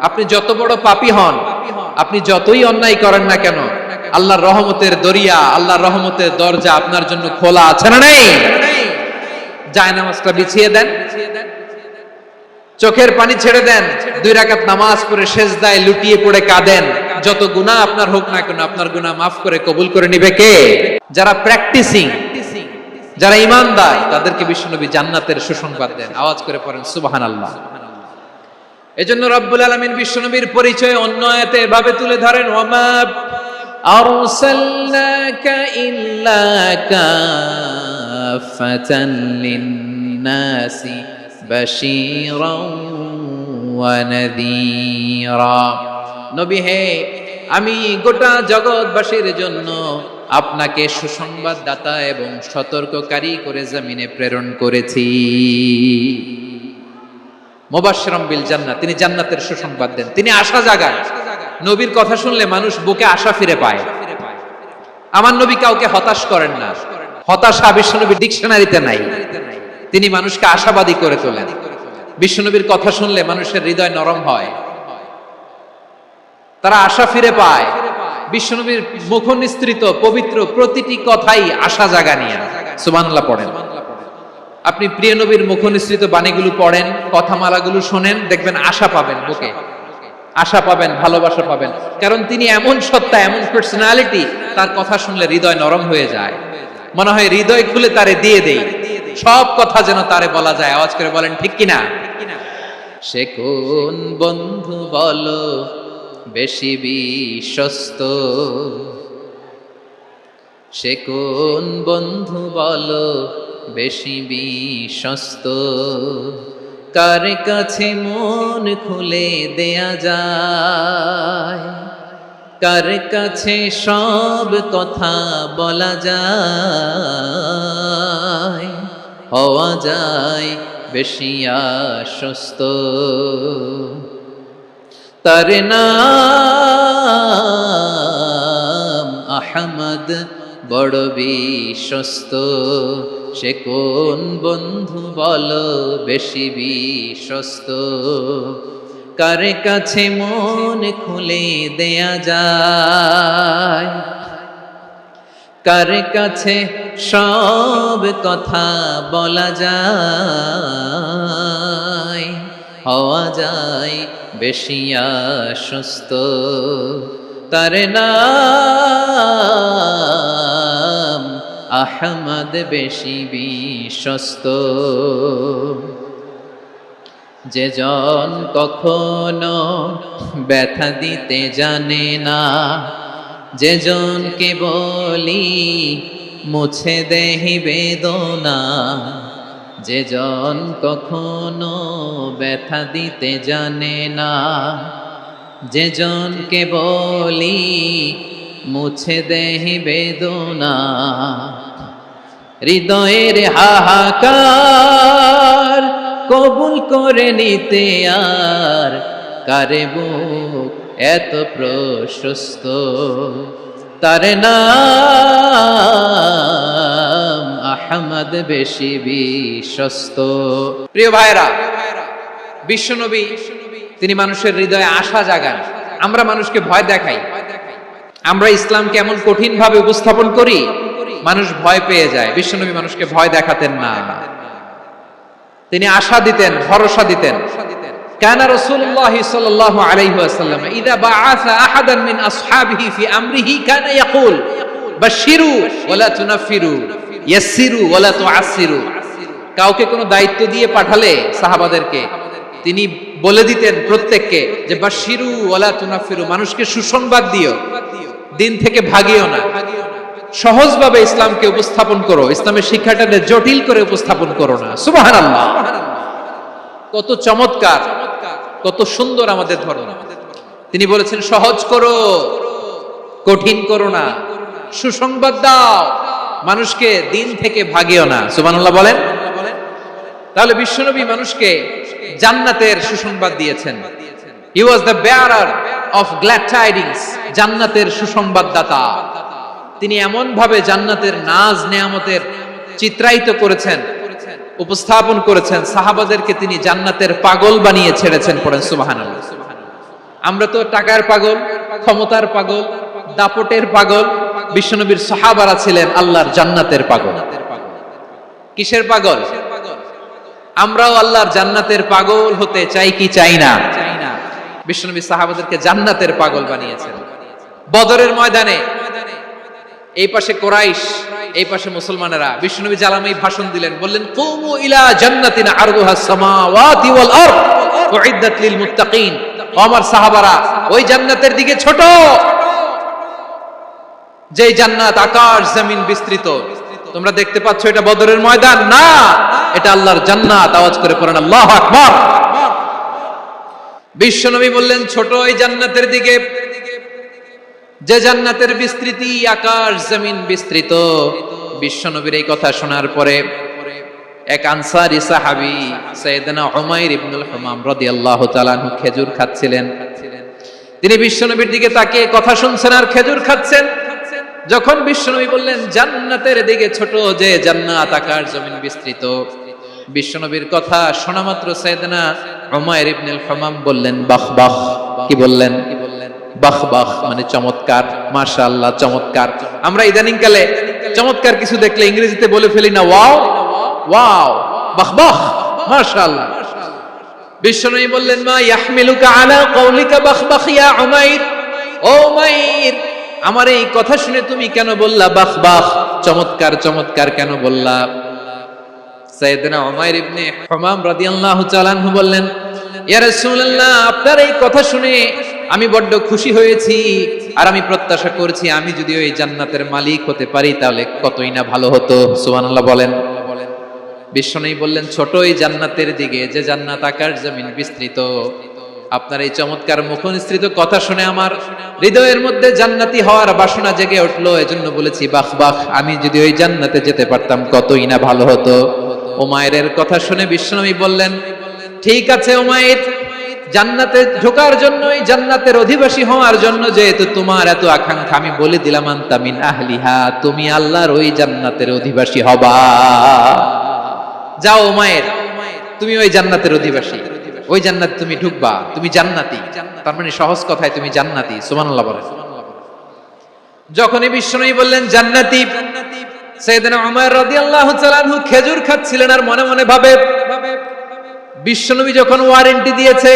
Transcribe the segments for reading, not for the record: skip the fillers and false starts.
আপনি যত বড় পাপী হন, আপনি যতই অন্যায় করেন না কেন, আল্লাহর রহমতের দরিয়া, আল্লাহর রহমতের দরজা আপনার জন্য খোলা আছে না নেই? জায়নামাজটা বিছিয়ে দেন, চোখের পানি ছেড়ে দেন, 2 রাকাত নামাজ পড়ে সেজদায় লুটিয়ে পড়ে কাঁদেন। যত গুনাহ আপনার হোক না কেন, আপনার গুনাহ মাফ করে কবুল করে নিবে কে? যারা প্র্যাকটিসিং, যারা ঈমানদার, তাদেরকে বিশ্বনবী জান্নাতের সুসংবাদ দেন। আওয়াজ করে পড়েন সুবহানাল্লাহ। এজন্য রব্বুল আলামিন বিশ্বনবীর পরিচয় অন্য আয়াতে এভাবে তুলে ধরেন, ওয়ামা আরসালনাকা ইল্লা কাফাতান লিন-নাসি বাশীরাও ওয়া নাযীরা। নবী হে, আমি গোটা জগৎবাসীর জন্য আপনাকে সুসংবাদদাতা এবং সতর্ককারী করে জমিনে প্রেরণ করেছি। মুবাশশিরাম বিল জান্নাহ, তিনি জান্নাতের সুসংবাদ দেন, তিনি আশা জাগান। নবীর কথা শুনলে মানুষ বুকে আশা ফিরে পায়। আমার নবী কাউকে হতাশ করেন না, হতাশা বিশ্বনবীর ডিকশনারিতে নাই। তিনি মানুষকে আশাবাদী করে তোলেন। বিশ্বনবীর কথা শুনলে মানুষের হৃদয় নরম হয়, তারা আশা ফিরে পায়। বিশ্বনবীর মুখ নিঃসৃত পবিত্র প্রতিটি কথাই আশা জাগানিয়া। সুবহানাল্লাহ পড়েন। আপনি প্রিয় নবীর মুখ নিঃসৃত বাণীগুলো পড়েন, কথামালাগুলো শোনেন, দেখবেন আশা পাবেন, বুকে আশা পাবেন, ভালোবাসা পাবেন। কারণ তিনি এমন সত্তা, এমন পার্সোনালিটি, তার কথা শুনলে হৃদয় নরম হয়ে যায়। মনে হয় হৃদয় খুলে তারে দিয়ে দেই, সব কথা যেন তারে বলা যায়। আওয়াজ করে বলেন ঠিক কিনা? সে কোন বন্ধু বলো বেশি বিশ্বস্ত, সে কোন বন্ধু বলো বেশি বিশ্বস্ত, কার কাছে মন খুলে দেয়া যায়, কার কাছে সব কথা বলা যায়, হওয়া যায় বেশি আশ্বস্ত। তার নাম আহমদ, বড় বিশ্বস্ত। সে কোন বন্ধু বলো বেশি বিশ্বস্ত, কার কাছে মন খুলে দেয়া যায়, কার কাছে সব কথা বলা যায়, হওয়া যায় বেশি আশ্বস্ত। তার নাম আহমদ, বেশি বিশ্বস্ত। যে জন কখনো ব্যথা দিতে জানে না, যে জনকে বলি মুছে দেহি বেদনা, যে জন কখনো ব্যথা দিতে জানে না, যে জনকে বলি মুছে দেহি বেদনা, হৃদয়ের হাহাকার কবুল করে নিতে আর কারে বুক এত প্রশস্ত। তার নাম আহমদ, বেশি বিশ্বস্ত। প্রিয় ভাইরা, বিশ্বনবী তিনি মানুষের হৃদয়ে আশা জাগান। আমরা মানুষকে ভয় দেখাই, আমরা ইসলামকে এমন কঠিন ভাবে উপস্থাপন করি, মানুষ ভয় পেয়ে যায়। বিশ্বনবী মানুষকে ভয় দেখাতেন না, তিনি আশা দিতেন, ভরসা দিতেন। কানা রাসূলুল্লাহ সাল্লাল্লাহু আলাইহি ওয়াসাল্লাম ইযা বাআসা আহাদান মিন আসহাবিহি ফি আমরিহি কানা ইয়াকুল বাশশিরু ওয়া লা তুনাফিরু, ইয়াসসিরু ওয়া লা তুআসসিরু। কাউকে কোনো দায়িত্ব দিয়ে পাঠালে সাহাবাদেরকে তিনি বলে দিতেন প্রত্যেককে যে বাশশিরু ওয়া লা তুনাফিরু, মানুষকে সুসংবাদ দিও, দিন থেকে ভাগিও না। সহজভাবে ইসলামকে উপস্থাপন করো, ইসলামের শিক্ষাটাকে জটিল করে উপস্থাপন করো না। সুবহানাল্লাহ, কত চমৎকার, কত সুন্দর আমাদের ধর্ম। তিনি বলেছেন সহজ করো, কঠিন করো না, সুসংবাদ দাও, মানুষকে দিন থেকে ভাগিও না। সুবহানাল্লাহ বলেন। তাহলে বিশ্বনবী মানুষকে জান্নাতের সুসংবাদ দিয়েছেন। He was the bearer of glad tidings, জান্নাতের সুসংবাদদাতা। তিনি এমন ভাবে জান্নাতের নাজ নেয়ামতের চিত্রায়িত করেছেন, উপস্থাপন করেছেন, সাহাবাদেরকে তিনি জান্নাতের পাগল বানিয়ে ছেড়েছেন। পড়েন সুবহানাল্লাহ। আমরা তো টাকার পাগল, ক্ষমতার পাগল, দাপটের পাগল। বিশ্বনবীর সাহাবারা ছিলেন আল্লাহর জান্নাতের পাগল। কিসের পাগল? আমরাও আল্লাহর জান্নাতের পাগল হতে চাই কি চাই না? বিশ্বনবী সাহাবাদেরকে জান্নাতের পাগল বানিয়েছেন। বদরের ময়দানে এই পাশে কোরাইশ, এই পাশে মুসলমানেরা। বিশ্বনবী জালামাই ভাষণ দিলেন, বললেন কুমু ইলা জান্নাতিন আরদুহাস সামাওয়াতি ওয়াল আরদ উইদ্দাত লিল মুত্তাকিন। ও আমার সাহাবারা, ওই জান্নাতের দিকে ছোট, যে জান্নাত আকাশ জমিন বিস্তৃত। তোমরা দেখতে পাচ্ছ এটা বদরের ময়দান না, এটা আল্লাহর জান্নাত। আওয়াজ করে পড়েন আল্লাহু আকবার। বিশ্বনবী বললেন ছোট ওই জান্নাতের দিকে, যে জান্নাতের বিস্তৃতি আকাশ জমিন বিস্তৃত। বিশ্বনবীর এই কথা শোনার পরে এক আনসারী সাহাবী সাইয়েদনা উমাইর ইবনুল হুমাম রাদিয়াল্লাহু তাআলা আনহু খেজুর খাচ্ছিলেন। তিনি বিশ্বনবীর দিকে তাকিয়ে কথা শুনছেন আর খেজুর খাচ্ছেন। যখন বিশ্বনবী বললেন জান্নাতের দিকে ছোট, যে জান্নাত আকাশ জমিন বিস্তৃত, বিশ্বনবীর কথা শোনা মাত্র সাইয়েদনা উমাইর ইবনুল হুমাম বললেন বাহ বাহ। কি বললেন? বাহ বাহ মানে চমৎকার, মাশাআল্লাহ চমৎকার। আমরা ইদানিং কালে চমৎকার কিছু দেখলে ইংরেজিতে বলে ফেলি না ওয়াও ওয়াও, বাহ বাহ, মাশাআল্লাহ। বিশ্বনবী বললেন মা ইয়াহমিলুকা আলা কওলিকা বাহ বাহ ইয়া উমাইর। ও উমাইর, আমার এই কথা শুনে তুমি কেন বললা বাহ বাহ, চমৎকার চমৎকার কেন বললা? সাইয়েদনা উমাইর ইবনে হুমাম রাদিয়াল্লাহু তাআলা আনহু বললেন ইয়া রাসূলুল্লাহ, আপনার এই কথা শুনে আমি বড্ড খুশি হয়েছি, আর আমি প্রত্যাশা করছি আমি যদি ওই জান্নাতের মালিক হতে পারি তাহলে কতই না ভালো হতো। সুবহানাল্লাহ বলেন। বিশ্বনবী বললেন ছোট এই জান্নাতের দিকে, যে জান্নাত আকাশ জমিন বিস্তৃত। আপনার এই চমৎকার মুখনিসৃত কথা শুনে আমার হৃদয়ের মধ্যে জান্নাতি হওয়ার বাসনা জেগে উঠলো, এজন্য বলেছি বাহ বাহ, আমি যদি ওই জান্নাতে যেতে পারতাম কতই না ভালো হতো। উমাইরের কথা শুনে বিশ্বনবী বললেন ঠিক আছে উমাইর, জান্নাতে ঢোকার জন্য, এই জান্নাতের অধিবাসী হওয়ার জন্য যেহেতু তোমার এত আকাঙ্ক্ষা, আমি বলে দিলাম আনতা মিন আহলিহা, তুমি আল্লাহর ওই জান্নাতের অধিবাসী হবা। যাও উমাইর, তুমি ওই জান্নাতের অধিবাসী, ওই জান্নাতে তুমি ঢুকবা, তুমি জান্নাতি। তার মানে সহজ কথায় তুমি জান্নাতি। সুবহানাল্লাহ বলেন। যখনই বিশ্বনবী বললেন জান্নাতি, সাইয়েদনা উমর রাদিয়াল্লাহু তাআলা আনহু খেজুর খাচ্ছিলেন আর মনে মনে ভাবে বিশ্বনবী যখন ওয়ারেন্টি দিয়েছে,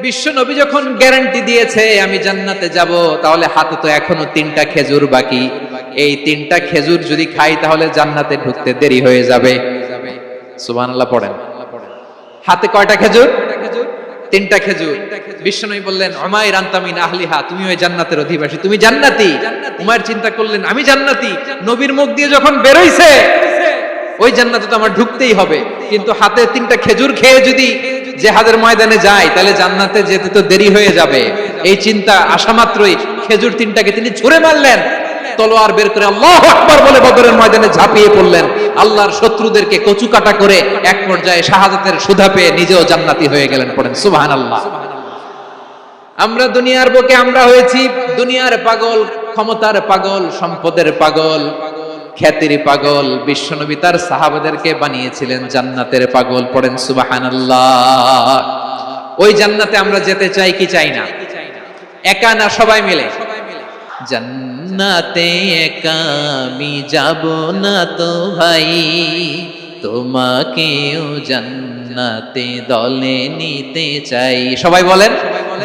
বিশ্বনবী যখন গ্যারান্টি দিয়েছে আমি জান্নাতে যাব, তাহলে হাতে তো এখনো 3টা খেজুর বাকি। এই 3টা খেজুর যদি খাই তাহলে জান্নাতে ঢুকতে দেরি হয়ে যাবে। সুবহানাল্লাহ পড়েন। হাতে কয়টা খেজুর? 3টা খেজুর। বিশ্বনবী বললেন উমাইর আনতা মিন আহলিহা, তুমি ওই জান্নাতের অধিবাসী, তুমি জান্নাতি। উমাইর চিন্তা করলেন আমি জান্নাতি, নবীর মুখ দিয়ে যখন বের হইছে ওই জান্নাতে তো আমার ঢুকতেই হবে, কিন্তু হাতে 3টা খেজুর খেয়ে যদি জিহাদের ময়দানে যাই তাহলে জান্নাতে যেতে তো দেরি হয়ে যাবে। এই চিন্তা আসা মাত্রই খেজুর 3টাকে তিনি ছুঁড়ে মারলেন, তলোয়ার বের করে আল্লাহু আকবার বলে বদরের ময়দানে ঝাঁপিয়ে পড়লেন। আল্লাহর শত্রুদেরকে কচুকাটা করে এক পর্যায়ে শাহাদাতের সুধা পেয়ে নিজেও জান্নাতি হয়ে গেলেন। পড়েন সুবহানাল্লাহ। আমরা দুনিয়ার বুকে আমরা হয়েছি দুনিয়ার পাগল, ক্ষমতার পাগল, সম্পদের পাগল, খ্যাতির পাগল। বিশ্বনবী তার সাহাবাদেরকে বানিয়েছিলেন জান্নাতের পাগল। পড়েন সুবহানাল্লাহ। ওই জান্নাতে আমরা যেতে চাই কি চাই না? একা না সবাই মিলে? জান্নাতে একা আমি যাব না তো ভাই, তোমাকেও জান্নাতে দলে নিতে চাই। সবাই বলেন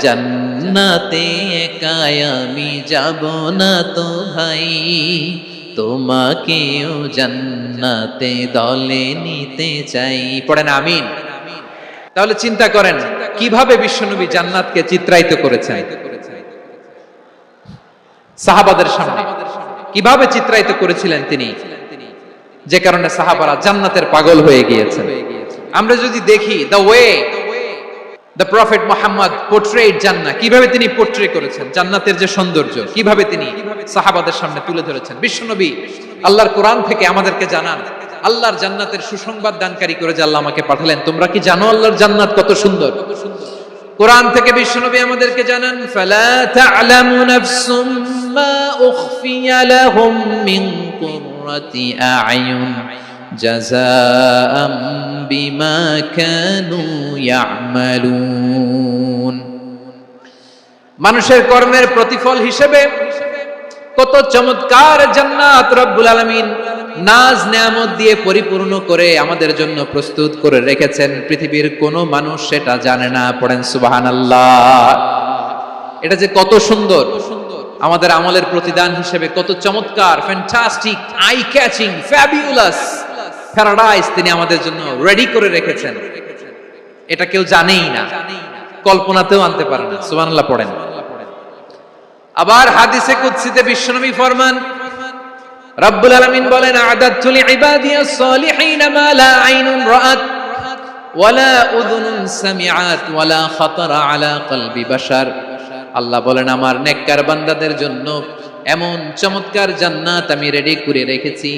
জান্নাতে একা আমি যাব না তো ভাই, তোমাকেও জান্নাতে দলে নিতে চাই। পড়েন আমিন। তাহলে চিন্তা করেন কিভাবে বিশ্বনবী জান্নাতকে চিত্রায়িত করেছেন সাহাবাদের সামনে, কিভাবে চিত্রায়িত করেছিলেন তিনি, যে কারণে সাহাবারা জান্নাতের পাগল হয়ে গিয়েছেন। আমরা যদি দেখি the way the prophet Muhammad পোর্ট্রেড জান্নাত, কিভাবে তিনি পোর্ট্রে করেছেন জান্নাতের যে সৌন্দর্য, কিভাবে তিনি সাহাবাদের সামনে তুলে ধরেছেন। বিশ্বনবী আল্লাহর কোরআন থেকে আমাদেরকে জানান আল্লাহর জান্নাতের সুসংবাদ দানকারী করে যে আল্লাহ আমাকে পাঠালেন। তোমরা কি জানো আল্লাহর জান্নাত কত সুন্দর? কোরআন থেকে বিশ্বনবী আমাদেরকে জানান ফালা তা'লামু নাফসুম মা উখফিয়া লাহুম মিন কুররাতি আ'য়ুন জাযাআম বিমা কানু ইয়া'মালুন। মানুষের কর্মের প্রতিফল হিসেবে কত চমৎকার জান্নাত রব্বুল আলামিন নাজ নেয়ামত দিয়ে পরিপূর্ণ করে আমাদের জন্য প্রস্তুত করে রেখেছেন। পৃথিবীর কোনো মানুষ সেটা জানে না। পড়েন সুবহানাল্লাহ। এটা যে কত সুন্দর, আমাদের আমলের প্রতিদান হিসেবে কত চমৎকার, fantastic, eye catching, fabulous paradise তিনি আমাদের জন্য রেডি করে রেখেছেন। এটা কেউ জানেই না, কল্পনাতেও আনতে পারে না। সুবহানাল্লাহ পড়েন। আবার হাদিসে কুদসিতে বিশ্বনবী ফরমান, রব্বুল আলামিন বলেন, আ'দাদতু লিইবাদিয়াস সালিহিন মা লা আইনুন রাআত ওয়ালা উযুনুন সামিআত ওয়ালা খাতারা আলা কলবি বাশার। আল্লাহ বলেন, আমার নেককার বান্দাদের জন্য এমন চমৎকার জান্নাত আমি রেডি করে রেখেছি,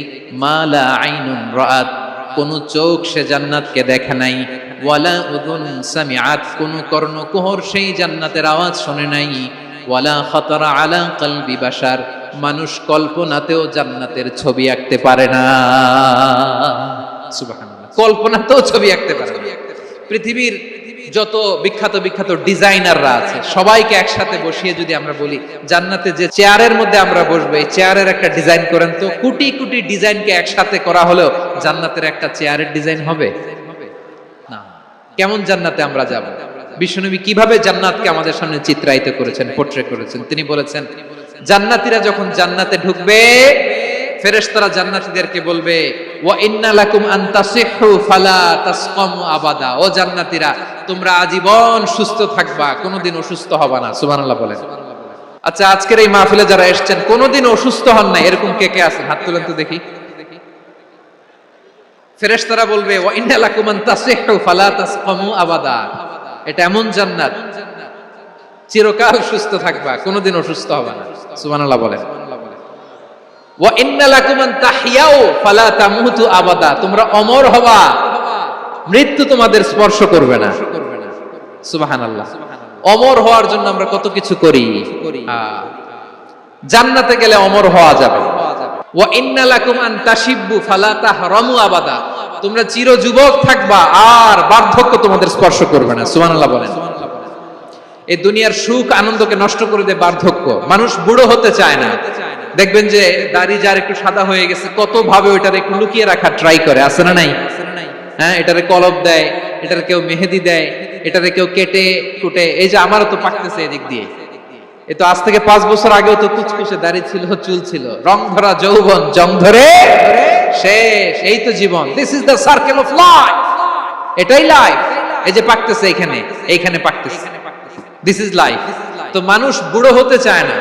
মা লা আইনুন রাআত, কোন চোখ সে জান্নাতকে দেখে নাই, ওয়ালা উযুন সামিআত, কোন কর্ণকুহর সেই জান্নাতের আওয়াজ শুনে নাই, ওয়ালা খাতারা আলা কলবি বাশার, মানুষ কল্পনাতেও জান্নাতের ছবি আঁকতে পারে না। সুবহানাল্লাহ, কল্পনাতেও ছবি আঁকতে পারে না। পৃথিবীর যত বিখ্যাত বিখ্যাত ডিজাইনাররা আছে সবাইকে একসাথে বসিয়ে যদি আমরা বলি জান্নাতে যে চেয়ারের মধ্যে আমরা বসবো, এই চেয়ারের একটা ডিজাইন করেন তো, কোটি কোটি ডিজাইনকে একসাথে করা হলেও জান্নাতের একটা চেয়ারের ডিজাইন হবে না। কেমন জান্নাতে আমরা যাব? বিশ্বনবী কিভাবে জান্নাতকে আমাদের সামনে চিত্রায়িত করেছেন, পোর্ট্রে করেছেন। তিনি বলেছেন, জান্নাতীরা যখন জান্নাতে ঢুকবে, ফেরেশতারা জান্নাতীদেরকে বলবে, ওয়া ইন্না লাকুম আন তাসিহু ফালা তাসকামু আবাদা, ও জান্নাতীরা তোমরা আজীবন সুস্থ থাকবা, কোনোদিন অসুস্থ হবা না। সুবহানাল্লাহ বলেন। আচ্ছা, আজকের এই মাহফিলে যারা এসেছেন কোনোদিন অসুস্থ হন না, এরকম কে কে আছেন? হাত তুলেন তো দেখি। ফেরেশতারা বলবে, ওয়া ইন্না লাকুম আন তাসিহু ফালা তাসকামু আবাদা, এটা এমন জান্নাত চিরকাল সুস্থ থাকবা, কোনোদিন অসুস্থ হবা না। সুবহানাল্লাহ বলেন। ওয়া ইন্না লাকুম আন তাহইয়াউ ফালা তামুতু আবাদা, তোমরা অমর হবা, মৃত্যু তোমাদের স্পর্শ করবে না। সুবহানাল্লাহ। অমর হওয়ার জন্য আমরা কত কিছু করি। জান্নাতে গেলে অমর হওয়া যাবে। ওয়া ইন্না লাকুম আন তাশিব্বু ফালা তাহরামু আবাদা, তোমরা চির যুবক থাকবা, আর বার্ধক্য তোমাদের স্পর্শ করবে না। সুবহানাল্লাহ বলেন। এই দুনিয়ার সুখ আনন্দকে নষ্ট করে দেয় বার্ধক্য। মানুষ বুড়ো হতে চায় না। দেখবেন যে দাড়ি যার একটু সাদা হয়ে গেছে, কত ভাবে ওইটার একটু লুকিয়ে রাখার ট্রাই করে, আছে না নাই? হ্যাঁ, এটারে কলব দেয়, এটারে কেউ মেহেদি দেয়, এটারে কেউ কেটে কুটে। এই যে আমারও তো পাকতেছে এদিক দিয়ে, এ তো আজ থেকে 5 বছর আগেও তো কুচকুচে দাড়ি ছিল, চুল ছিল, রং ধরা যৌবন জং ধরে শেষ। এই তো জীবন। This is the circle of life. এটাই লাইফ। এই যে পাকতেছে এইখানে, এইখানে পাকতেছে, দিস ইজ লাইফ। তো মানুষ বুড়ো হতে চায় না।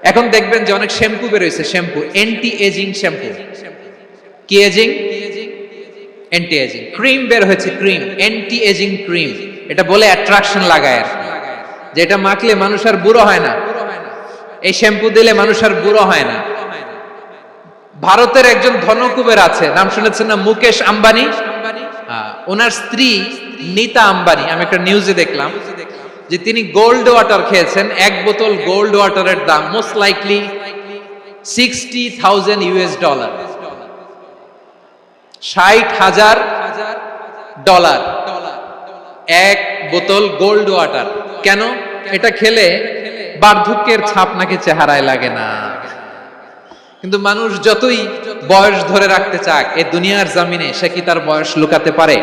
এখন দেখবেন যে অনেক শ্যাম্পু বের হয়েছে, শ্যাম্পু অ্যান্টি এজিং শ্যাম্পু। কি এজিং? Anti aging. ক্রিম বের হয়েছে, ক্রিম অ্যান্টি এজিং ক্রিম। এটা বলে অ্যাট্রাকশন লাগায়, যে এটা মাখলে মানুষ আর বুড়ো হয় না, এই শ্যাম্পু দিলে মানুষ আর বুড়ো হয় না। ভারতের একজন ধনকুবের আছে, নাম শুনেছেন না? মুকেশ আম্বানি। ওনার স্ত্রী নীতা আম্বানি, আমি একটা নিউজে দেখলাম যে তিনি গোল্ড ওয়াটার খেয়েছেন। এক বোতল গোল্ড ওয়াটারের দাম মোস্ট লাইকলি $60,000 $60,000 এক বোতল গোল্ড ওয়াটার। কেন? এটা খেলে বার্ধক্যের ছাপ নাকি চেহারায় লাগে না। কিন্তু মানুষ যতই বয়স ধরে রাখতে চাক এই দুনিয়ার জমিনে, সে কি তার বয়স লুকাতে পারে?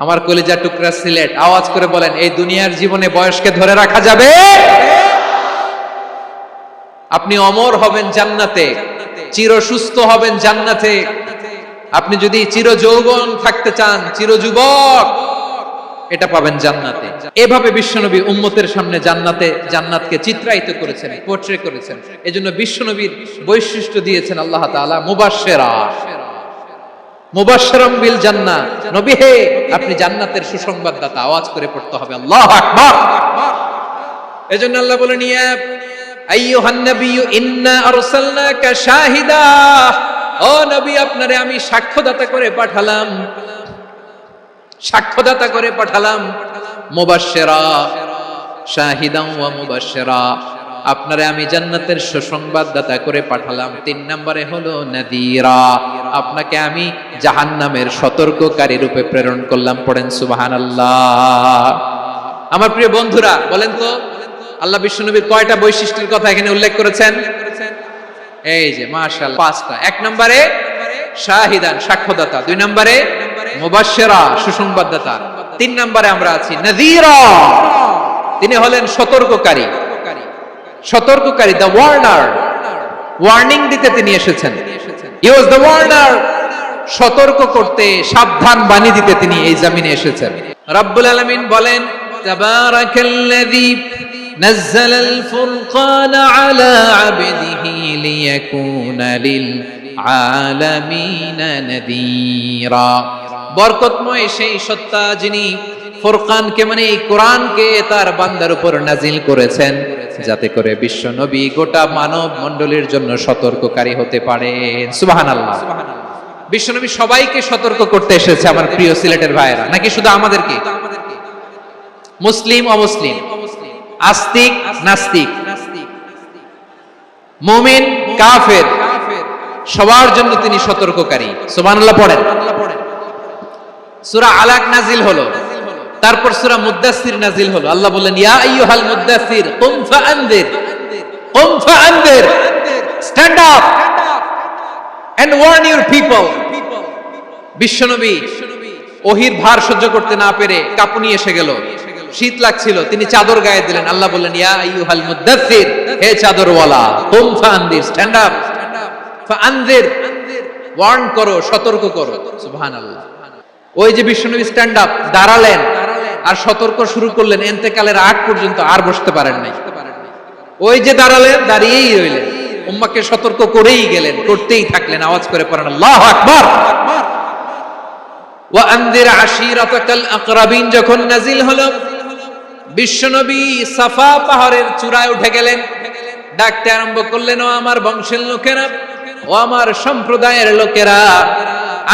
আমার কলিজা টুকরা সিলেট, আওয়াজ করে বলেন, এই দুনিয়ার জীবনে বয়সকে ধরে রাখা যাবে? আপনি অমর হবেন জান্নাতে, চির সুস্থ হবেন জান্নাতে। আপনি যদি চির যৌবন থাকতে চান, চির যুবক, এটা পাবেন জান্নাতে। এভাবে বিশ্বনবী উম্মতের সামনে জান্নাতকে চিত্রায়িত করেছেন, পোর্ট্রে করেছেন। এজন্য বিশ্বনবীর বৈশিষ্ট্য দিয়েছেন আল্লাহ তাআলা মুবাশশিরা, মুবাশশিরাম বিল জান্নাহ। নবী হে, আপনি জান্নাতের সুসংবাদদাতা। আওয়াজ করে পড়তে হবে আল্লাহু আকবার। এজন্য আল্লাহ বলেন, ইয়া আইয়ুহান নাবিয়্যু ইন্না আরসালনাকা শাহিদা, ও নবী আপনারে আমি সাক্ষ্যদাতা করে পাঠালাম, সাক্ষ্যদাতা করে পাঠালাম। মুবাশশিরা, শাহিদান ওয়া মুবাশশিরা, আপনারে আমি জান্নাতের সুসংবাদদাতা করে পাঠালাম। 3 নম্বরে হলো নাযীরা, আপনাকে আমি জাহান্নামের সতর্ককারী রূপে প্রেরণ করলাম। পড়েন সুবহানাল্লাহ। আমার প্রিয় বন্ধুরা, বলেন তো আল্লাহ বিশ্বনবীর কয়টা বৈশিষ্ট্যের কথা এখানে উল্লেখ করেছেন? এই যে মাশাআল্লাহ 5টা। 1 নম্বরে শাহিদান, সাক্ষ্যদাতা। 2 নম্বরে মুবাশশিরা, সুসংবাদদাতা। 3 নম্বরে আমরা আছি নাযীরা, তিনি হলেন সতর্ককারী। সতর্ককারী, দ্য ওয়ার্নার, ওয়ার্নিং দিতে তিনি এসেছেন। হি ওয়াজ দ্য ওয়ার্নার, সতর্ক করতে, সাবধান বাণী দিতে তিনি এই জমিনে এসেছেন। রব্বুল আলামিন বলেন তাবারাকাল্লাযী নাযালাল ফুরকানা আলা আবদিহি লিয়াকুনা লিল আলামিনা নাযীরা। বরকতময় সেই সত্তা যিনি ফুরকানকে মানে এই কোরআনকে তার বান্দার উপর নাজিল করেছেন, যাতে করে বিশ্ব নবী গোটা মানব মণ্ডলীর জন্য সতর্ককারী হতে পারেন। সুবহানাল্লাহ। বিশ্বনবী সবাইকে সতর্ক করতে এসেছে আমার প্রিয় সিলেটের ভাইয়েরা, নাকি শুধু আমাদেরকে? মুসলিম অমুসলিম, আস্তিক নাস্তিক, মুমিন কাফের, সবার জন্য তিনি সতর্ককারী। সুবহানাল্লাহ পড়েন। সূরা আলাক নাজিল হলো, তারপর সূরা মুদ্দাসসির নাজিল হলো। আল্লাহ বললেন ইয়া আইয়ুহাল মুদ্দাসসির কুম ফাআনদির, কুম ফাআনদির, stand up and warn your people. বিশ্বনবী ওহীর ভার সহ্য করতে না পেরে কাঁপুনি এসে গেল, শীত লাগছিল, তিনি চাদর গায়ে দিলেন। আল্লাহ বললেন ইয়া আইয়ুহাল মুদ্দাসসির, হে চাদরওয়ালা, কুম ফাআনদির, স্ট্যান্ড আপ, ফাআনদির, ওয়ার্ন করো, সতর্ক করো। সুবহানাল্লাহ। ওই যে বিশ্বনবী স্ট্যান্ড আপ, দাঁড়ালেন আর সতর্ক শুরু করলেন, ইন্তেকালের আগ পর্যন্ত আর বসতে পারেন নাই। ওই যে দাঁড়ালেন, দাঁড়িয়েই রইলেন, উম্মাহকে সতর্ক করেই গেলেন, করতেই থাকলেন। আওয়াজ করে পড়েন আল্লাহু আকবার। ওয়া আনদির আশীরাতাকাল আকরাবিন যখন নাজিল হলো, বিশ্বনবী সাফা পাহাড়ের চূড়ায় উঠে গেলেন, ডাকতে আরম্ভ করলেন, ও আমার বংশের লোকেরা, ও আমার সম্প্রদায়ের লোকেরা,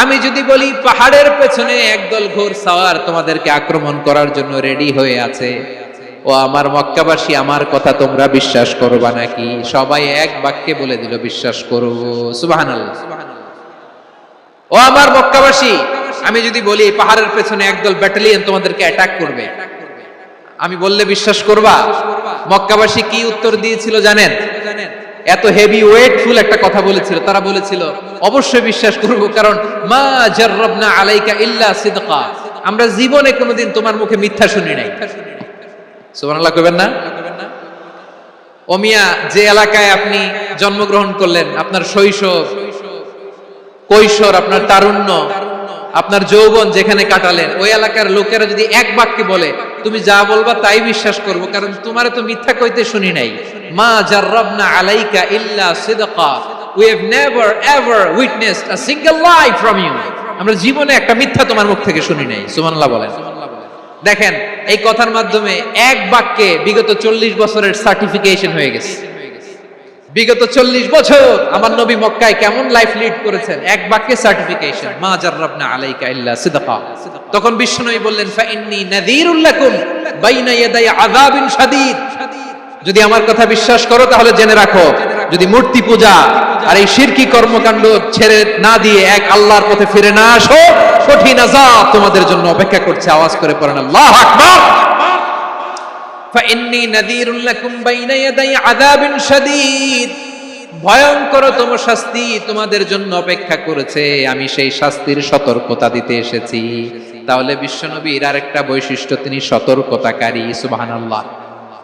আমি যদি বলি পাহাড়ের পেছনে একদল ঘোর সাওয়ার তোমাদেরকে আক্রমণ করার জন্য রেডি হয়ে আছে, ও আমার মক্কাবাসী, আমার কথা তোমরা বিশ্বাস করবা নাকি? সবাই এক বাক্যে বলে দিল বিশ্বাস করব। সুবহানাল্লাহ। ও আমার মক্কাবাসী, আমি যদি বলি পাহাড়ের পেছনে একদল ব্যাটালিয়ন তোমাদেরকে অ্যাটাক করবে, আমি বললে বিশ্বাস করবা? মক্কাবাসী কি উত্তর দিয়েছিল জানেন? এত হেভি ওয়েটফুল একটা কথা বলেছিল। তারা বলেছিল অবশ্যই বিশ্বাস করব, কারণ মা জাররাবনা আলাইকা ইল্লা সিদকা, আমরা জীবনে কোনোদিন তোমার মুখে মিথ্যা শুনি নাই। সুবহানাল্লাহ কইবেন না? ও মিয়া, যে এলাকায় আপনি জন্মগ্রহণ করলেন, আপনার শৈশব, কৈশোর, আপনার তারুণ্য, আপনার যৌবন যেখানে কাটালেন, ওই এলাকার লোকেরা যদি এক বাক্যে বলে তুমি যা বলবা তাই বিশ্বাস করব, কারণ তোমারে তো মিথ্যা কইতে শুনি নাই। মা জাররাবনা আলাইকা ইল্লা সিদকা, we have never ever witnessed a single lie from you, আমরা জীবনে একটা মিথ্যা তোমার মুখ থেকে শুনি নাই। সুবহানাল্লাহ বলেন। দেখেন, এই কথার মাধ্যমে এক বাক্যে বিগত 40 বছরের সার্টিফিকেশন হয়ে গেছে। বিগত 40 বছর আমার নবী মক্কায় কেমন লাইফ লিড করেছেন, এক বাক্যে সার্টিফিকেশন, মা জাররাবনা আলাইকা ইল্লা সিদকা। তখন বিশ্বনবী বললেন ফা ইন্নী নাযীরুল লাকুম বাইনা ইয়াদাই আযাবিন শাদীদ, যদি আমার কথা বিশ্বাস করো তাহলে জেনে রাখো, যদি মূর্তি পূজা আর এই শিরকি কর্মকাণ্ড ছেড়ে না দিয়ে এক আল্লাহর পথে ফিরে না আসো, কঠিন আযাব তোমাদের জন্য অপেক্ষা করছে। আওয়াজ করে পড়েন আল্লাহু আকবার। ফাইন্নী নাযীরুল লাকুম বাইনা ইয়াদাই আযাবিন শাদীদ, ভয়ঙ্করতম শাস্তি তোমাদের জন্য অপেক্ষা করেছে, আমি সেই শাস্তির সতর্কতা দিতে এসেছি। তাহলে বিশ্বনবীর আরেকটা বৈশিষ্ট্য, তিনি সতর্কতাকারী। সুবহানাল্লাহ।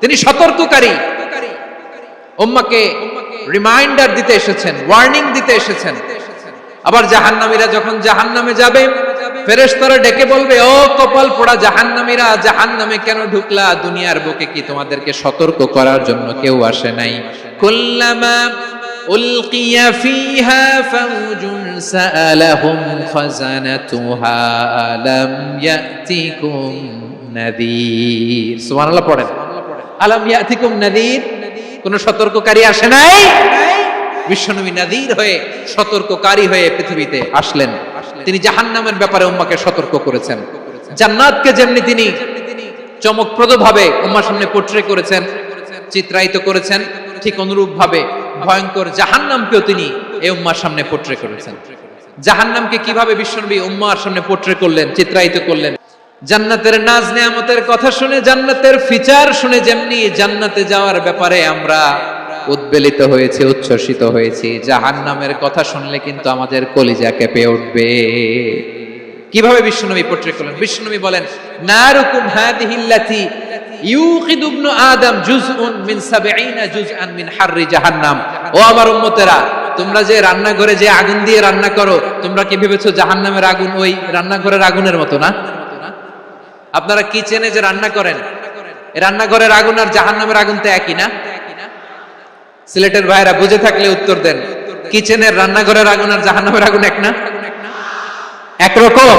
তিনি সতর্ককারী, উম্মাহকে রিমাইন্ডার দিতে এসেছেন, ওয়ার্নিং দিতে এসেছেন। আবার জাহান্নামীরা যখন জাহান্নামে যাবে, ফেরেশতারা ডেকে বলবে, ও কপাল পোড়া জাহান্নামীরা, জাহান্নামে কেন ঢুকলা? দুনিয়ার বুকে কি তোমাদেরকে সতর্ক করার জন্য কেউ আসে নাই? কুল্লামা উলকিয়া ফিহা ফাউজুন সাআলাহুম খাযানাতুহা আলাম ইয়াতিকুম নাযীর। সুবহানাল্লাহ পড়েন। আলাম ইয়াতিকুম নাযীর, কোন সতর্ককারী আসে নাই? বিশ্বনবী নাযীর হয়ে, সতর্ককারী হয়ে পৃথিবীতে আসলেন। তিনি জাহান্নামের ব্যাপারে উম্মাহকে সতর্ক করেছেন। জান্নাতকে যেমনি তিনি চমকপ্রদ ভাবে উম্মাহর সামনে পোর্ট্রে করেছেন, চিত্রায়িত করেছেন, ঠিক অনুরূপ ভাবে ভয়ঙ্কর জাহান্নামকেও তিনি এই উম্মাহর সামনে পোর্ট্রে করেছেন। জাহান্নামকে কিভাবে বিশ্বনবী উম্মাহর সামনে পোর্ট্রে করলেন, চিত্রায়িত করলেন? জান্নাতের নাজ নেয়ামতের কথা শুনে, জান্নাতের ফিচার শুনে যেমনি জান্নাতে যাওয়ার ব্যাপারে আমরা উদ্বেলিত হয়েছি, উচ্ছ্বসিত হয়েছি, জাহান্নামের কথা শুনলে কিন্তু আমাদের কলিজা কেঁপে উঠবে। কিভাবে বিশ্বনবী পোট্রে করলেন? বিশ্বনবী বলেন, নারুকুম হাদিহিল্লাতি ইউকিদু ইবনু আদম জুজউন মিন 70 জুজআন মিন হাররি জাহান্নাম। ও আমার উম্মতেরা, তোমরা যে রান্নাঘরে যে আগুন দিয়ে রান্না করো, তোমরা কি ভেবেছো জাহান্নামের আগুন ওই রান্নাঘরের আগুনের মতো? না। আপনারা কিচেনে যে রান্না করেন, রান্নাঘরের আগুন আর জাহান্নামের আগুন তো একই না? সিলেটের ভাইরা বুঝে থাকলে উত্তর দেন, কিচেনের রান্নাঘরের আগুন আর জাহান্নামের আগুন এক না? একরকম।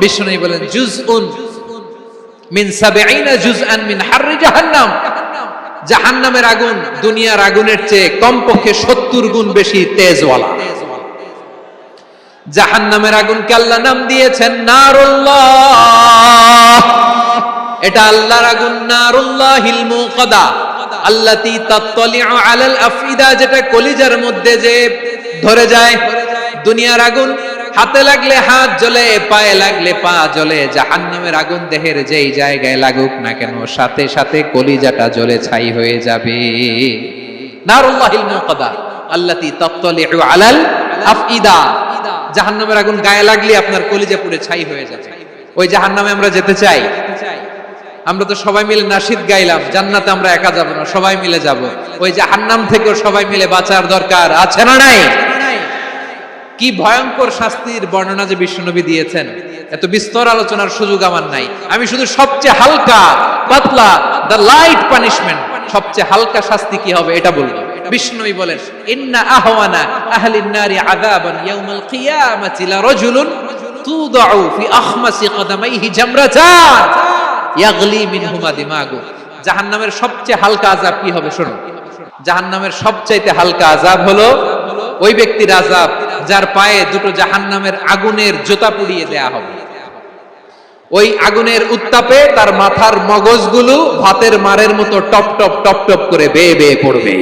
বিষ্ণু বলেন জুজউন মিন 70 জুজআন মিন হাররি জাহান্নাম। জাহান্নামের আগুন দুনিয়ার আগুনের চেয়ে কমপক্ষে 70 গুণ বেশি তেজওয়ালা। জাহান্নামের আগুনকে আল্লাহ নাম দিয়েছেন নারুল্লাহ। এটা আল্লাহর আগুন, নারুল্লাহিল মুকাদা আল্লাতী তাত্তালিউ আলাল আফইদা, যেটা কলিজার মধ্যে যে ধরে যায়। দুনিয়ার আগুন হাতে লাগলে হাত জ্বলে, পায়ে লাগলে পা জ্বলে। জাহান্নামের আগুন দেহের যেই জায়গায় লাগুক না কেন, সাথে সাথে কলিজাটা জ্বলে ছাই হয়ে যাবে। নারুল্লাহিল মুকাদা আল্লাতী তাত্তালিউ আলাল আফইদা। জাহান্নামের আগুন গায়ে লাগলে আপনার কলিজা পুড়ে ছাই হয়ে যাবে। ওই জাহান্নামে আমরা যেতে চাই? আমরা তো সবাই মিলে নাশিদ গাইলাম, জান্নাতে আমরা একা যাব না, সবাই মিলে যাব। ওই জাহান্নাম থেকেও সবাই মিলে বাঁচার দরকার আছে না নাই? কি ভয়ঙ্কর শাস্তির বর্ণনা যে বিশ্বনবী দিয়েছেন, এত বিস্তর আলোচনার সুযোগ আমার নাই। আমি শুধু সবচেয়ে হালকা পাতলা, দ্য লাইট পানিশমেন্ট, সবচেয়ে হালকা শাস্তি কি হবে এটা বলবো। বিশ্বনবী বলেন, ইন্না আহওয়ানা আহলিন নারি আযাবান ইয়াউমাল কিয়ামাতি লা রাজুলুন তুদাউ ফি আখমাসি কদামাইহি জামরাতান ইয়াগলি মিনহুমা দিমাগু। জাহান্নামের সবচেয়ে হালকা আযাব কি হবে শুনুন। জাহান্নামের সবচাইতে হালকা আযাব হলো ওই ব্যক্তির আযাব যার পায়ে দুটো জাহান্নামের আগুনের জোতা পুড়িয়ে দেয়া হবে। ওই আগুনের উত্তাপে তার মাথার মগজগুলো ভাতের মারের মতো টপ টপ টপ টপ করে বেয়ে বেয়ে পড়বে।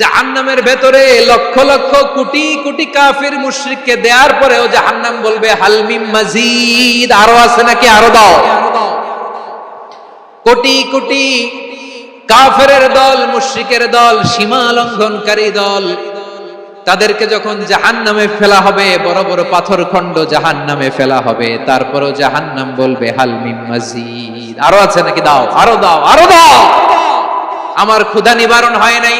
জাহান্নামের ভেতরে লক্ষ লক্ষ কোটি কোটি কাফির মুশরিককে দেওয়ার পরেও জাহান্নাম বলবে হাল মিন মাজিদ, আরো আছে নাকি, আরো দাও। কোটি কোটি কাফেরের দল, মুশরিকের দল, সীমা লঙ্ঘনকারী দল, তাদেরকে যখন জাহান্নামে ফেলা হবে, বড় বড় পাথর খণ্ড জাহান্নামে ফেলা হবে, তারপরও জাহান্নাম বলবে হাল মিন মাজিদ, আরো আছে নাকি, দাও, আরো দাও, আরো দাও। আমার ক্ষুধা নিবারণ হয় নাই।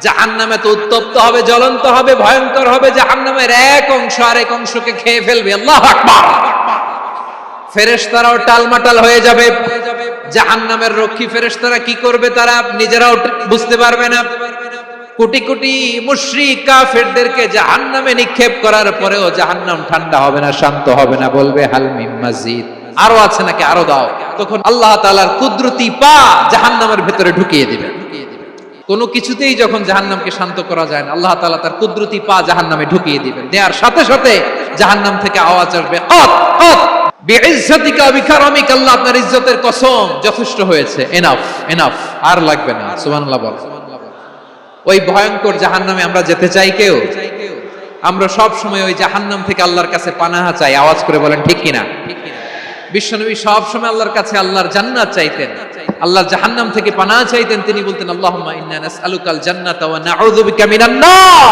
জাহান্নামে তো উত্তপ্ত হবে, জ্বলন্ত হবে, ভয়ঙ্কর হবে। জাহান্নামের এক অংশ আরেক অংশকে খেয়ে ফেলবে। আল্লাহু আকবার। ফেরেশতারাও টালমাটাল হয়ে যাবে। জাহান্নামের রক্ষী ফেরেশতারা কি করবে তারা নিজেরাও বুঝতে পারবে না। কোটি কোটি মুশরিক কাফেরদেরকে জাহান্নামে নিক্ষেপ করার পরেও জাহান্নাম ঠান্ডা হবে না, শান্ত হবে না, বলবে হাল মিন মাজিদ, আরো আছে নাকি, আরো দাও। তখন আল্লাহ তাআলার কুদরতি পা জাহান্নামের ভিতরে ঢুকিয়ে দিবে। কোনো কিছুতেই যখন জাহান্নামকে শান্ত করা যায় না, আল্লাহ তাআলা তার কুদরতি পা জাহান্নামে ঢুকিয়ে দিবেন। দেওয়ার সাথে সাথে জাহান্নাম থেকে আওয়াজ আসবে, কত কত বিইজ্জাতিকা বিকারামিকা, আল্লাহ আপনার ইজ্জতের কসম, যথেষ্ট হয়েছে, এনাফ এনাফ, আর লাগবে না। সুবহানাল্লাহ বল। ওই ভয়ঙ্কর জাহান্নামে আমরা যেতে চাই কেউ? আমরা সব সময় ওই জাহান্নাম থেকে আল্লাহর কাছে পানাহা চাই। আওয়াজ করে বলেন ঠিক কিনা? বিশ্বনবী সব সময় আল্লাহর কাছে আল্লাহর জান্নাত চাইতেন, আল্লাহর জাহান্নাম থেকে পানাহা চাইতেন। তিনি বলতেন আল্লাহুম্মা ইন্না নাসআলুকাল জান্নাতা ওয়া নাউযু বিকা মিনান নার।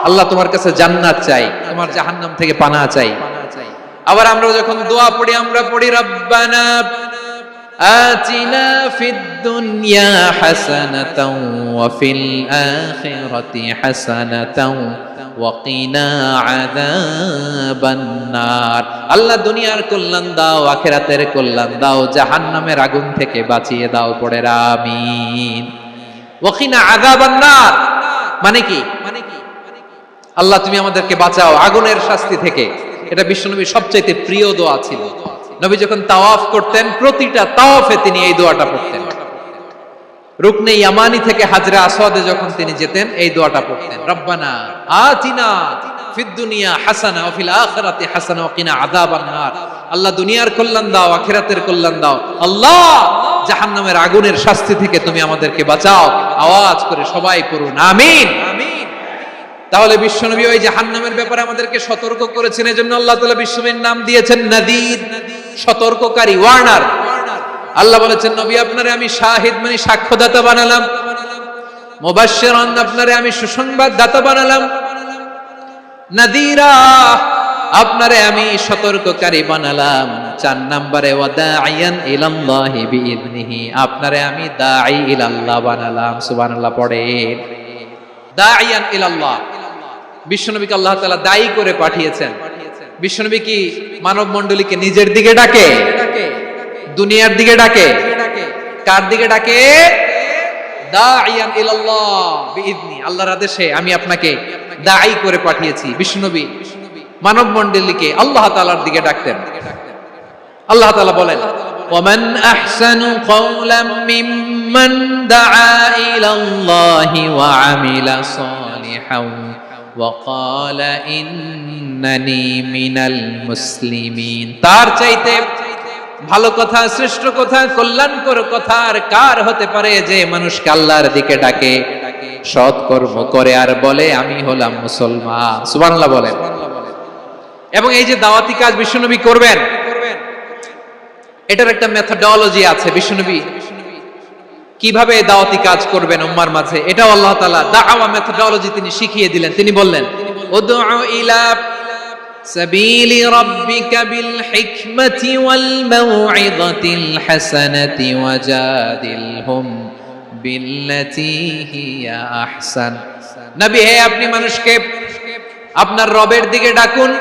আল্লাহ তোমার কাছে জান্নাত চাই, তোমার জাহান্নাম থেকে পানাহা চাই। আবার আমরা যখন দোয়া পড়ি, আমরা পড়ি রব্বানা আতিনা ফিদ দুনিয়া হাসানাতাও ওয়া ফিল আখিরাতি হাসানাতাও ওয়া কিনা আযাবান নার। আল্লাহ দুনিয়ার কল্যাণ দাও, আখিরাতের কল্যাণ দাও, জাহান্নামের আগুন থেকে বাঁচিয়ে দাও। পড়ে আমিন। ওয়া কিনা আযাবান নার মানে কি? আল্লাহ তুমি আমাদেরকে বাঁচাও আগুনের শাস্তি থেকে। এটা বিশ্বনবীর সবচাইতে প্রিয় দোয়া ছিল। নবী যখন তাওয়াফ করতেন, প্রতিটা তাওয়াফে তিনি এই দোয়াটা পড়তেন। রুকনে ইয়ামানি থেকে হাজরে আসওয়াদে যখন তিনি যেতেন, এই দোয়াটা পড়তেন, রব্বানা আতিনা ফিদ দুনিয়া হাসানা ওয়া ফিল আখিরাতি হাসানা ওয়া কিনা আযাবান নার। আল্লাহ দুনিয়ার কল্যাণ দাও, আখিরাতের কল্যাণ দাও। আল্লাহ জাহান্নামের আগুনের শাস্তি থেকে তুমি আমাদেরকে বাঁচাও। আওয়াজ করে সবাই পড়ুন আমিন। তাহলে বিশ্বনবী ওই জাহান্নামের ব্যাপারে আমাদেরকে সতর্ক করেছেন, এজন্য আল্লাহ তাআলা বিশ্বনবীর নাম দিয়েছেন নাদির, সতর্ককারী, ওয়ার্নার। আল্লাহ বলেছেন নবী আপনারে আমি শাহিদ মানে সাক্ষ্যদাতা বানালাম, মুবাশশিরান আপনারে আমি সুসংবাদ দাতা বানালাম, নাদিরা আপনারে আমি সতর্ককারী বানালাম। 4 নম্বরে ওয়াদাইয়ান ইলাল্লাহি বিইذনিহি, আপনারে আমি দাঈ ইলাল্লাহ বানালাম। সুবহানাল্লাহ পড়েন। দাঈয়ান ইলাল্লাহ, বিশ্বনবীকে আল্লাহ তাআলা দায়ী করে পাঠিয়েছেন। বিশ্বনবী কি মানব মণ্ডলীকে নিজের দিকে ডাকে, দুনিয়ার দিকে ডাকে? কার দিকে ডাকে? দাঈয়ান ইলাল্লাহ বিইذনি, আল্লাহর আদেশে আমি আপনাকে দায়ী করে পাঠিয়েছি। বিশ্বনবী মানব মণ্ডলীকে আল্লাহ তাআলার দিকে ডাকতেন। আল্লাহ তাআলা বলেন ওয়ামান আহসানু কাওলাম মিম্মান দাআ ইলাল্লাহি ওয়া আমিলা সালিহান ওয়া ক্বালা ইন্নানি মিনাল মুসলিমিন, তার চাইতে ভালো কথা, শ্রেষ্ঠ কথা, কল্যাণকর কথা আর কার হতে পারে যে মানুষকে আল্লাহর দিকে ডাকে, সৎ কর্ম করে আর বলে আমি হলাম মুসলমান। সুবহানাল্লাহ বলেন। এবং এই যে দাওয়াতি কাজ বিশ্বনবী করবেন, এটার একটা মেথডোলজি আছে। বিশ্বনবী কিভাবে দাওয়াতি কাজ করবেন উম্মার মাঝে, এটাও আল্লাহ তাআলা দাওয়া মেথডোলজি তিনি শিখিয়ে দিলেন। তিনি বললেন উদউ ইলা সাবিলি রাব্বিকা বিল হিকমাতি ওয়াল মাউইযাতিল হাসানাতি ওয়াজাদিলহুম বিল্লাতী হিয়া আহসান। নবী হে, আপনি মানুষকে আপনার রবের দিকে ডাকুন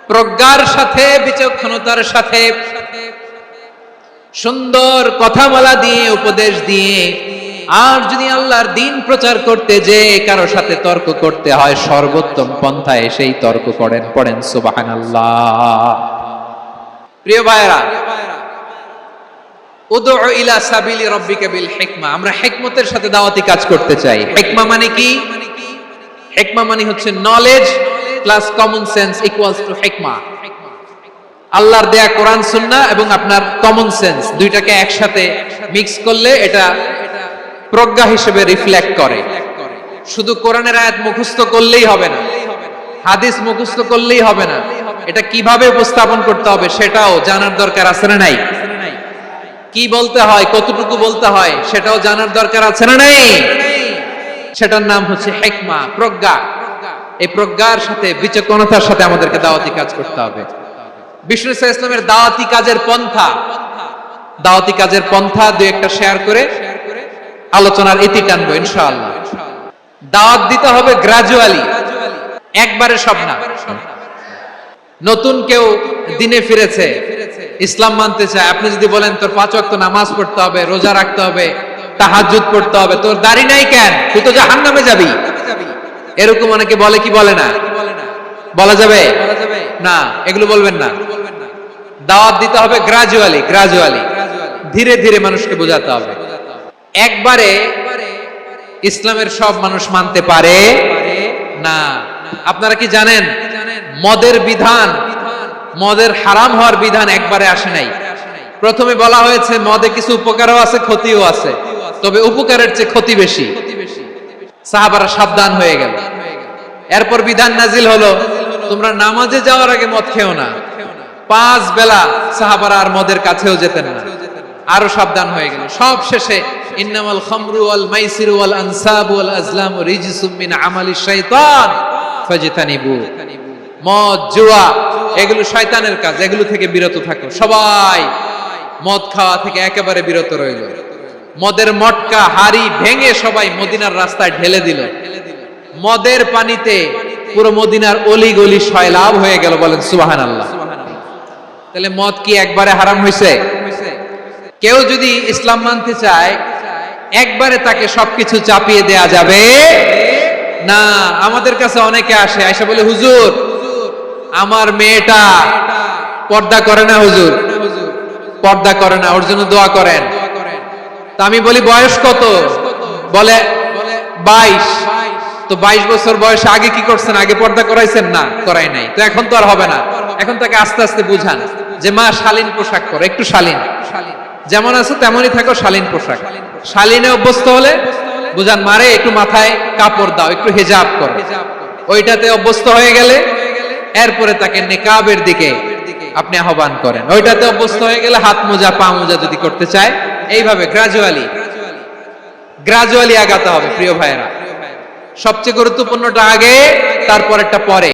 প্রজ্ঞার সাথে, বিচক্ষণতার সাথে, সুন্দর কথা বলা দিয়ে, উপদেশ দিয়ে। আর যদি আল্লাহর দ্বীন প্রচার করতে যে কারো সাথে তর্ক করতে হয়, সর্বোত্তম পন্থায় সেই তর্ক করেন। পড়েন সুবহানাল্লাহ। প্রিয় ভাইরা, উদউ ইলা সাবিলি রাব্বিকা বিল হিকমা, আমরা হিকমতের সাথে দাওয়াতি কাজ করতে চাই। হিকমা মানে কি? হিকমা মানে হচ্ছে knowledge plus common sense equals to হিকমা। আল্লাহর দেয়া কোরআন সুন্নাহ এবং আপনার কমন সেন্স দুইটাকে একসাথে মিক্স করলে এটা প্রজ্ঞা হিসেবে রিফ্লেক্ট করে। শুধু কোরআনের আয়াত মুখস্থ করলেই হবে না, হাদিস মুখস্থ করলেই হবে না, এটা কিভাবে উপস্থাপন করতে হবে সেটাও জানার দরকার আছে না নাই? কি বলতে হয়, কতটুকু বলতে হয় সেটাও জানার দরকার আছে না নাই? সেটার নাম হচ্ছে হিকমা, প্রজ্ঞা। এই প্রজ্ঞার সাথে, বিচক্ষণতার সাথে আমাদেরকে দাওয়াতি কাজ করতে হবে। বিষ্ণু ইসলামের দাওয়াতি কাজের পন্থা, দাওয়াতি কাজের পন্থা দুই একটা শেয়ার করে আলোচনার ইতি টানবো ইনশাআল্লাহ। দাওয়াত দিতে হবে গ্রাজুয়ালি, একবারে সব না। নতুন কেউ দিনে ফিরেছে, ইসলাম মানতে চায়, আপনি যদি বলেন তোর 5 ওয়াক্ত নামাজ পড়তে হবে, রোজা রাখতে হবে, তাহাজ্জুদ পড়তে হবে, তোর দাড়ি নাই কেন, তুই তো জাহান্নামে যাবি, এরকম অনেকে বলে কি বলে না? বলা যাবে না, এগুলো বলবেন না। দাওয়াত দিতে হবে গ্রাজুয়ালি, গ্রাজুয়ালি, ধীরে ধীরে মানুষকে বোঝাতে হবে। একবারে ইসলামের সব মানুষ মানতে পারে না। আপনারা কি জানেন মদের বিধান, মদের হারাম হওয়ার বিধান একবারে আসে নাই। প্রথমে বলা হয়েছে মদে কিছু উপকারও আছে, ক্ষতিও আছে, তবে উপকারের চেয়ে ক্ষতি বেশি। সাহাবারা সাবধান হয়ে গেল। এরপর বিধান নাজিল হলো তোমরা নামাজে যাওয়ার আগে মদ খেও না। 5 বেলা সাহাবারা আর মদের কাছেও যেতেন না, আরো সাবধান হয়ে গেল। সব শেষে ইন্নামাল খামরু ওয়াল মাইসিরু ওয়াল আনসাবু ওয়াল আজলামু রিজসুম মিন আমালিশ শাইতান ফাজতানিবু। মদ, জুয়া এগুলো শয়তানের কাজ, এগুলো থেকে বিরত থাকো। সবাই মদ খাওয়া থেকে একেবারে বিরত রইল। মদের মটকা হাড়ি ভেঙে সবাই মদিনার রাস্তায় ঢেলে দিল। মদের পানিতে পুরো মদিনার অলি গলি সয়লাভ হয়ে গেল। বলেন সুবহানাল্লাহ। তাহলে মদ কি একবারে হারাম হয়েছে? কেউ যদি ইসলাম মানতে চায় একবারে তাকে সবকিছু চাপিয়ে দেয়া যাবে না। আমাদের কাছে অনেকে আসে, আয়সা বলে হুজুর আমার মেয়েটা পর্দা করে না, হুজুর পর্দা করে না, ওর জন্য দোয়া করেন। তা আমি বলি বয়স কত? বলে 22। তো 22 বছর বয়সে আগে কি করছেন? আগে পর্দা করাইছেন না? করাই নাই। তো এখন তো আর হবে না। এখন তাকে আস্তে আস্তে বুঝান যে মা শালীন পোশাক করো, একটু শালীন, যেমন আছো তেমনই থাকো, শালীন পোশাক। শালীনে অভ্যস্ত হলে বুঝান মারে একটু মাথায় কাপড় দাও, একটু হিজাব করো, ওইটাতে অভ্যস্ত হয়ে গেলে এরপরে তাকে নিকাবের দিকে আপনি আহ্বান করেন। ওইটাতে অভ্যস্ত হয়ে গেলে হাত মোজা পা মোজা যদি করতে চায়, এইভাবে গ্রাজুয়ালি আগাতে হবে প্রিয় ভাইয়েরা। সবচেয়ে গুরুত্বপূর্ণটা আগে, তারপরেরটা পরে।